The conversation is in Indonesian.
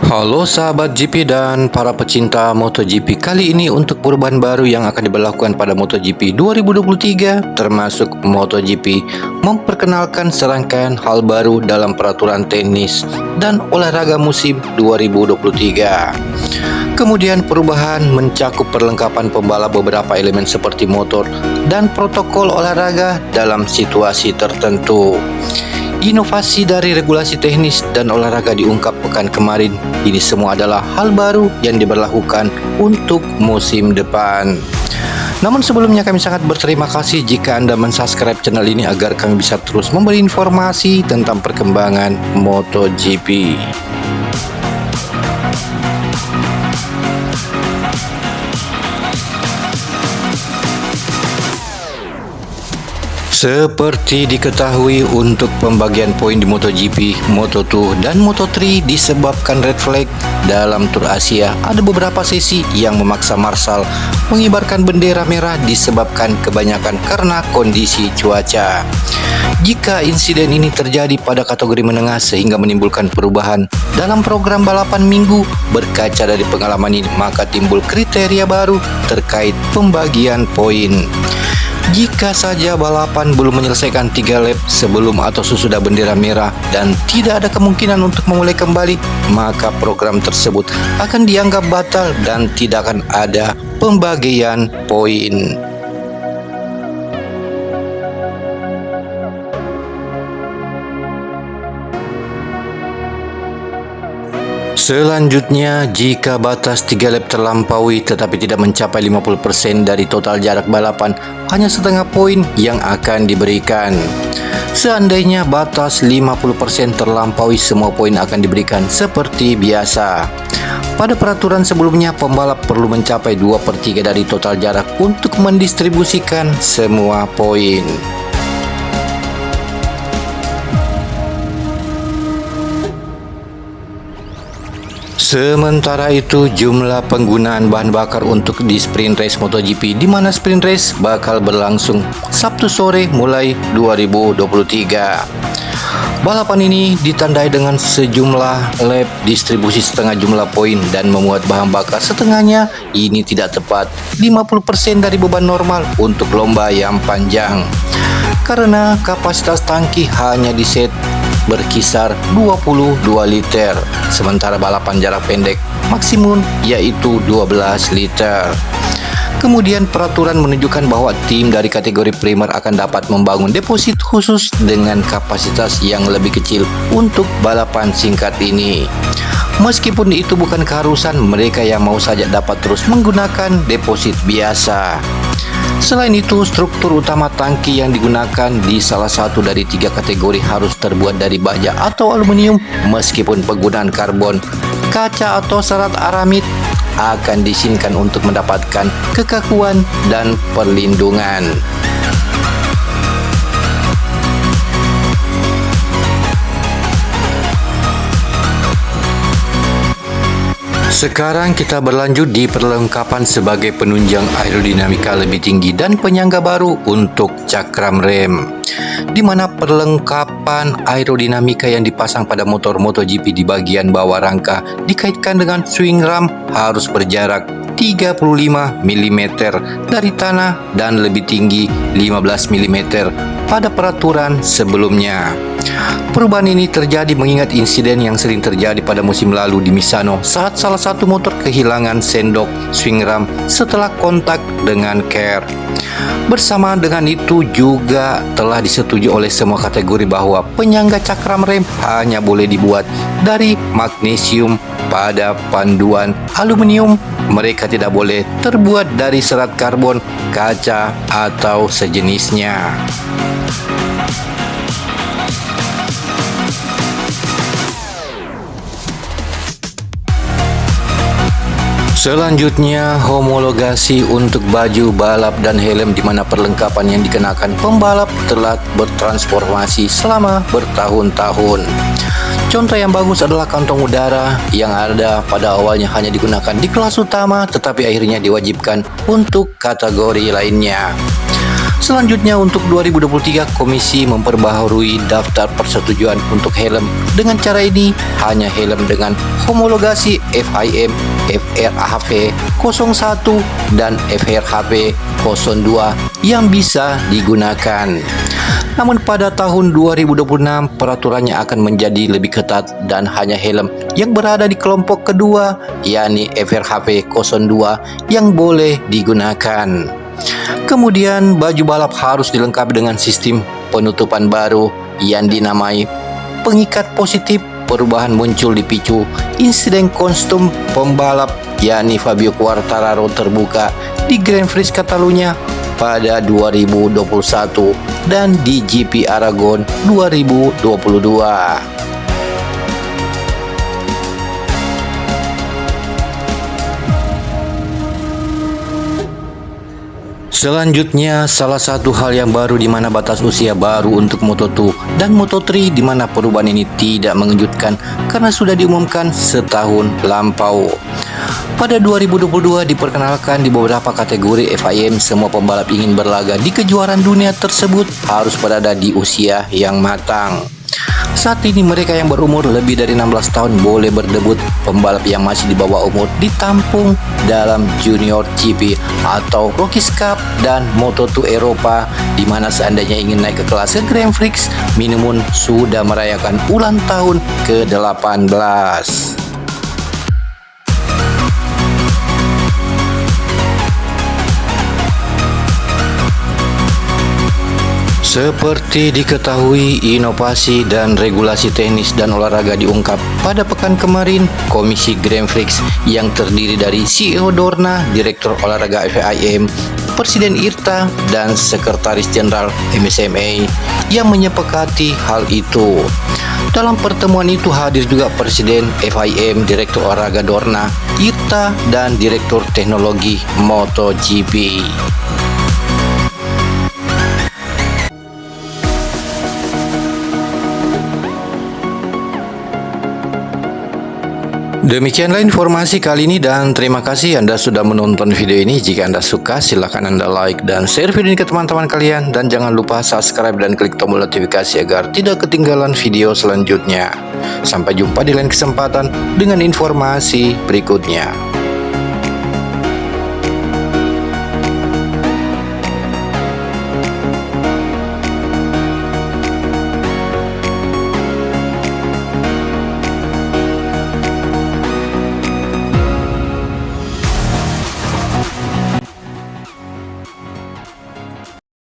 Halo sahabat GP dan para pecinta MotoGP. Kali ini untuk perubahan baru yang akan diberlakukan pada MotoGP 2023 termasuk MotoGP memperkenalkan serangkaian hal baru dalam peraturan teknis dan olahraga musim 2023. Kemudian perubahan mencakup perlengkapan pembalap beberapa elemen seperti motor dan protokol olahraga dalam situasi tertentu. Inovasi dari regulasi teknis dan olahraga diungkap pekan kemarin. Ini semua adalah hal baru yang diberlakukan untuk musim depan. Namun sebelumnya kami sangat berterima kasih jika Anda mensubscribe channel ini agar kami bisa terus memberi informasi tentang perkembangan MotoGP. Seperti diketahui, untuk pembagian poin di MotoGP, Moto2 dan Moto3 disebabkan red flag dalam Tour Asia, ada beberapa sesi yang memaksa Marshall mengibarkan bendera merah disebabkan kebanyakan karena kondisi cuaca. Jika insiden ini terjadi pada kategori menengah sehingga menimbulkan perubahan dalam program balapan minggu, berkaca dari pengalaman ini maka timbul kriteria baru terkait pembagian poin. Jika saja balapan belum menyelesaikan 3 lap sebelum atau sesudah bendera merah dan tidak ada kemungkinan untuk memulai kembali, maka program tersebut akan dianggap batal dan tidak akan ada pembagian poin. Selanjutnya, jika batas 3 lap terlampaui tetapi tidak mencapai 50% dari total jarak balapan, hanya setengah poin yang akan diberikan. Seandainya batas 50% terlampaui, semua poin akan diberikan seperti biasa. Pada peraturan sebelumnya, pembalap perlu mencapai 2/3 dari total jarak untuk mendistribusikan semua poin. Sementara itu, jumlah penggunaan bahan bakar untuk di sprint race MotoGP, di mana sprint race bakal berlangsung Sabtu sore mulai 2023. Balapan ini ditandai dengan sejumlah lap, distribusi setengah jumlah poin, dan memuat bahan bakar setengahnya. Ini tidak tepat 50% dari beban normal untuk lomba yang panjang, karena kapasitas tangki hanya diset berkisar 22 liter, sementara balapan jarak pendek maksimum yaitu 12 liter. Kemudian peraturan menunjukkan bahwa tim dari kategori primer akan dapat membangun deposit khusus dengan kapasitas yang lebih kecil untuk balapan singkat ini. Meskipun itu bukan keharusan, mereka yang mau saja dapat terus menggunakan deposit biasa. Selain itu, struktur utama tangki yang digunakan di salah satu dari 3 kategori harus terbuat dari baja atau aluminium, meskipun penggunaan karbon, kaca atau serat aramid akan diizinkan untuk mendapatkan kekakuan dan perlindungan. Sekarang kita berlanjut di perlengkapan sebagai penunjang aerodinamika lebih tinggi dan penyangga baru untuk cakram rem, di mana perlengkapan aerodinamika yang dipasang pada motor MotoGP di bagian bawah rangka dikaitkan dengan swing ram harus berjarak 35 mm dari tanah dan lebih tinggi 15 mm pada peraturan sebelumnya. Perubahan ini terjadi mengingat insiden yang sering terjadi pada musim lalu di Misano saat salah satu motor kehilangan sendok swing ram setelah kontak dengan care. Bersamaan dengan itu juga telah disetujui oleh semua kategori bahwa penyangga cakram rem hanya boleh dibuat dari magnesium pada panduan aluminium. Mereka tidak boleh terbuat dari serat karbon, kaca, atau sejenisnya. Selanjutnya, homologasi untuk baju balap dan helm, di mana perlengkapan yang dikenakan pembalap telah bertransformasi selama bertahun-tahun. Contoh yang bagus adalah kantong udara yang ada pada awalnya hanya digunakan di kelas utama tetapi akhirnya diwajibkan untuk kategori lainnya. Selanjutnya untuk 2023, komisi memperbaharui daftar persetujuan untuk helm. Dengan cara ini, hanya helm dengan homologasi FIM, FRHV 01 dan FRHV 02 yang bisa digunakan. Namun pada tahun 2026, peraturannya akan menjadi lebih ketat dan hanya helm yang berada di kelompok kedua, yakni FRHV 02 yang boleh digunakan. Kemudian baju balap harus dilengkapi dengan sistem penutupan baru yang dinamai pengikat positif. Perubahan muncul dipicu insiden kostum pembalap yakni Fabio Quartararo terbuka di Grand Prix Catalunya pada 2021 dan di GP Aragon 2022. Selanjutnya, salah satu hal yang baru di mana batas usia baru untuk Moto2 dan Moto3, di mana perubahan ini tidak mengejutkan karena sudah diumumkan setahun lampau. Pada 2022 diperkenalkan di beberapa kategori FIM, semua pembalap ingin berlaga di kejuaraan dunia tersebut harus berada di usia yang matang. Saat ini mereka yang berumur lebih dari 16 tahun boleh berdebut. Pembalap yang masih di bawah umur ditampung dalam Junior GP atau Rookies Cup dan Moto2 Eropa, di mana seandainya ingin naik ke kelas Grand Prix, minimum sudah merayakan ulang tahun ke-18. Seperti diketahui, inovasi dan regulasi teknis dan olahraga diungkap pada pekan kemarin. Komisi Grand Prix yang terdiri dari CEO Dorna, Direktur Olahraga FIM, Presiden IRTA, dan Sekretaris Jenderal MSMA yang menyepakati hal itu. Dalam pertemuan itu hadir juga Presiden FIM, Direktur Olahraga Dorna, IRTA, dan Direktur Teknologi MotoGP. Demikianlah informasi kali ini dan terima kasih Anda sudah menonton video ini. Jika Anda suka, silahkan Anda like dan share video ini ke teman-teman kalian. Dan jangan lupa subscribe dan klik tombol notifikasi agar tidak ketinggalan video selanjutnya. Sampai jumpa di lain kesempatan dengan informasi berikutnya.